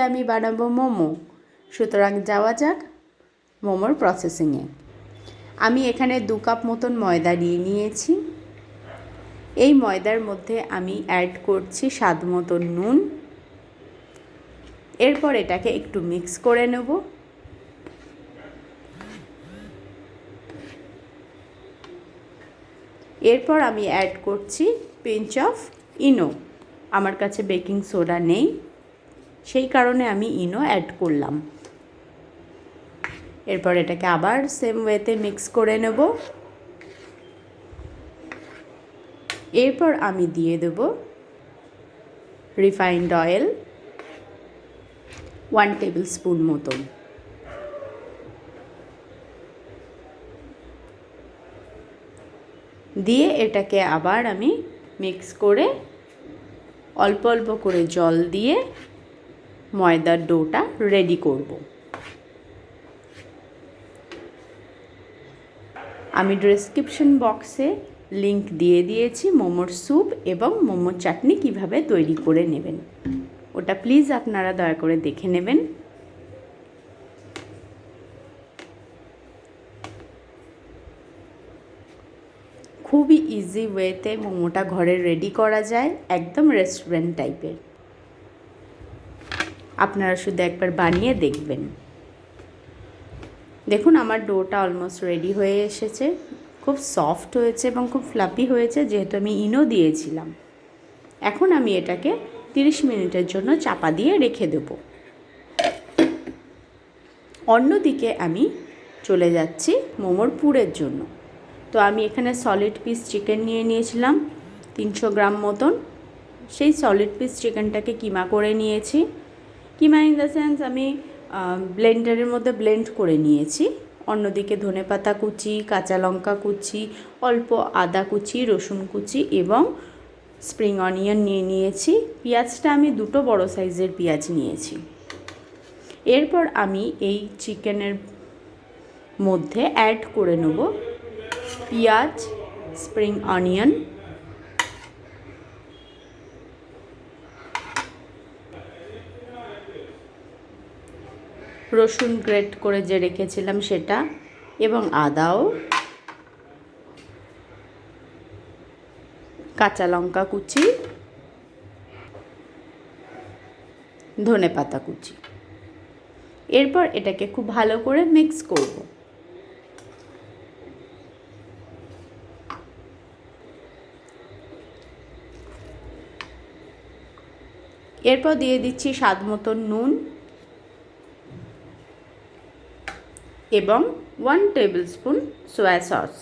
আমি বানাবো মোমো। সুতরাং যাওয়া যাক মোমোর প্রসেসিংয়ে। আমি এখানে 2 কাপ মতন ময়দা নিয়ে নিয়েছি। এই ময়দার মধ্যে আমি অ্যাড করছি স্বাদ মতন নুন। এরপর এটাকে একটু মিক্স করে নেব। এরপর আমি অ্যাড করছি পিঞ্চ অফ ইনো। আমার কাছে বেকিং সোডা নেই, সেই কারণে আমি ইনো অ্যাড করলাম। এরপর এটাকে আবার সেম ওয়েতে মিক্স করে নেব। এরপর আমি দিয়ে দেব রিফাইন্ড অয়েল 1 টেবিল স্পুন মতন। দিয়ে এটাকে আবার আমি মিক্স করে অল্প অল্প করে জল দিয়ে ময়দার ডোটা রেডি করব। আমি ডেসক্রিপশন বক্সে লিংক দিয়ে দিয়েছি মোমোর স্যুপ এবং মোমোর চাটনি কিভাবে তৈরি করে নেবেন, ওটা প্লিজ আপনারা দয়া করে দেখে নেবেন। খুবই ইজি ওয়েতে মোমোটা ঘরে রেডি করা যায়, একদম রেস্টুরেন্ট টাইপের। আপনারা শুধু একবার বানিয়ে দেখবেন। দেখুন আমার ডোটা অলমোস্ট রেডি হয়ে এসেছে। খুব সফট হয়েছে এবং খুব ফ্লাফি হয়েছে, যেহেতু আমি ইনো দিয়েছিলাম। এখন আমি এটাকে 30 মিনিটের জন্য চাপা দিয়ে রেখে দেব। অন্যদিকে আমি চলে যাচ্ছি মোমোর পুরের জন্য। তো আমি এখানে সলিড পিস চিকেন নিয়ে নিয়েছিলাম 300 গ্রাম মতন। সেই সলিড পিস চিকেনটাকে কিমা করে নিয়েছি। কিমা ইন দ্য সেন্স আমি ব্লেন্ডারের মধ্যে ব্লেন্ড করে নিয়েছি। অন্যদিকে ধনেপাতা কুচি, কাঁচা লঙ্কা কুচি, অল্প আদা কুচি, রসুন কুচি এবং স্প্রিং অনিয়ন নিয়ে নিয়েছি। পেঁয়াজটা আমি 2টো বড় সাইজের পেঁয়াজ নিয়েছি। এরপর আমি এই চিকেনের মধ্যে অ্যাড করে নেব পেঁয়াজ, স্প্রিং অনিয়ন, রসুন গ্রেট করে যে রেখেছিলাম সেটা, এবং আদাও, কাঁচা লঙ্কা কুচি, ধনেপাতা কুচি। এরপর এটাকে খুব ভালো করে মিক্স করব। এরপর দিয়ে দিচ্ছি স্বাদ মতন নুন এবং 1 টেবিল স্পুন সয়া সস।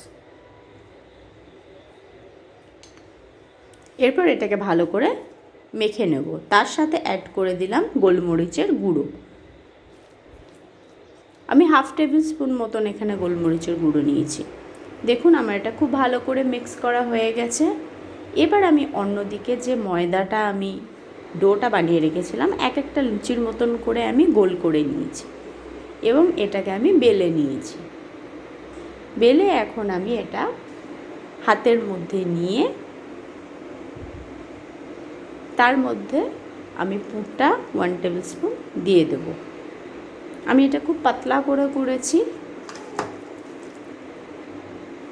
এরপর এটাকে ভালো করে মেখে নেব। তার সাথে অ্যাড করে দিলাম গোলমরিচের গুঁড়ো। আমি 1/2 টেবিল স্পুন মতন এখানে গোলমরিচের গুঁড়ো নিয়েছি। দেখুন আমার এটা খুব ভালো করে মিক্স করা হয়ে গেছে। এবার আমি অন্যদিকে যে ময়দাটা আমি ডোটা বানিয়ে রেখেছিলাম, একটা লুচির মতন করে আমি গোল করে নিয়েছি এবং এটাকে আমি বেলে নিয়েছি। বেলে এখন আমি এটা হাতের মধ্যে নিয়ে তার মধ্যে আমি পুরটা 1 টেবিল স্পুন দিয়ে দেব। আমি এটা খুব পাতলা করে করেছি।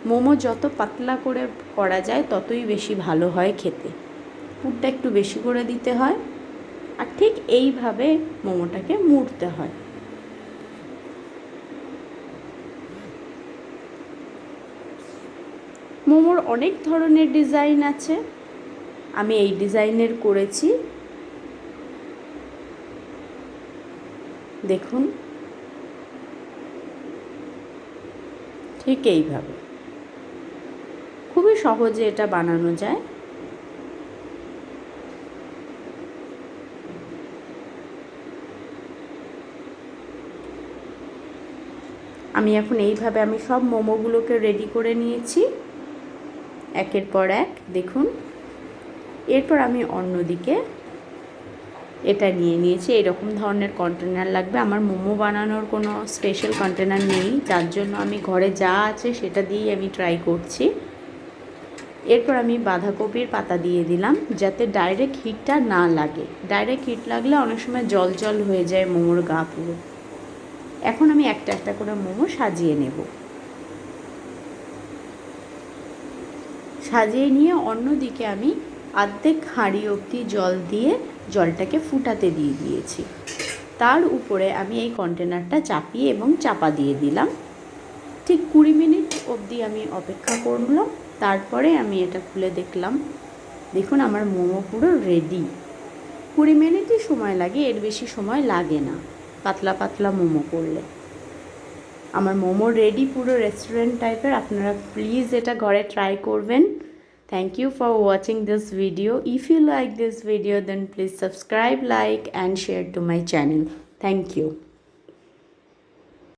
মোমো যত পাতলা করে করা যায় ততই বেশি ভালো হয় খেতে। পুরটা একটু বেশি করে দিতে হয়, আর ঠিক এইভাবে মোমোটাকে মুড়তে হয়। মোমোর অনেক ধরনের ডিজাইন আছে, আমি এই ডিজাইনের করেছি। দেখুন ঠিক এইভাবে খুবই সহজে এটা বানানো যায়। আমি এখন এইভাবে আমি সব মোমোগুলোকে রেডি করে নিয়েছি একের পর এক। দেখুন এরপর আমি অন্যদিকে এটা নিয়ে নিয়েছি। এরকম ধরনের কন্টেনার লাগবে। আমার মোমো বানানোর কোনো স্পেশাল কন্টেনার নেই, যার জন্য আমি ঘরে যা আছে সেটা দিয়েই আমি ট্রাই করছি। এরপর আমি বাঁধাকপির পাতা দিয়ে দিলাম, যাতে ডাইরেক্ট হিটটা না লাগে। ডাইরেক্ট হিট লাগলে অনেক সময় জল জল হয়ে যায় মোমোর গা পুরো। এখন আমি একটা একটা করে মোমো সাজিয়ে নেব। সাজিয়ে নিয়ে অন্যদিকে আমি অর্ধেক হাঁড়ি অবধি জল দিয়ে জলটাকে ফুটাতে দিয়ে দিয়েছি। তার উপরে আমি এই কন্টেনারটা চাপিয়ে এবং চাপা দিয়ে দিলাম। ঠিক 20 মিনিট অবধি আমি অপেক্ষা করলাম। তারপরে আমি এটা খুলে দেখলাম, দেখুন আমার মোমো পুরো রেডি। 20 মিনিটই সময় লাগে, এর বেশি সময় লাগে না পাতলা পাতলা মোমো করলে। আমার মোমো রেডি, পুরো রেস্টুরেন্ট টাইপের। আপনারা প্লিজ এটা ঘরে ট্রাই করবেন। Thank you for watching this video. If you like this video, then please subscribe, like and share to my channel. Thank you.